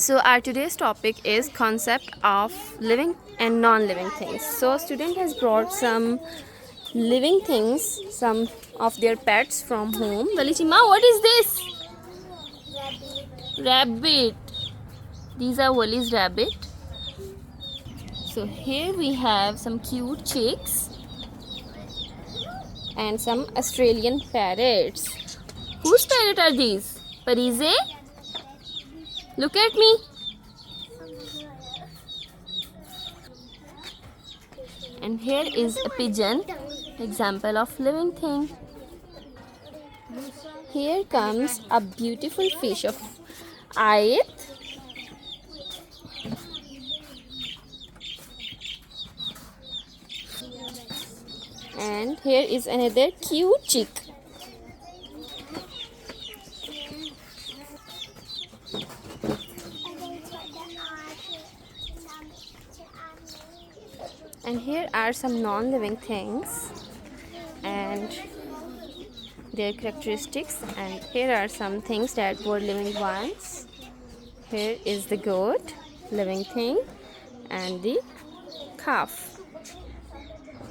So our today's topic is concept of living and non-living things. So student has brought some living things, some of their pets from home. Valichima, what is this? Rabbit. These are Wally's rabbit. So here we have some cute chicks and some Australian parrots. Whose parrot are these? Parise? Look at me. And here is a pigeon, example of living thing. Here comes a beautiful fish of Ayat. And here is another cute chick. And here are some non-living things and their characteristics, and here are some things that were living once. Here is the goat, living thing, and the calf.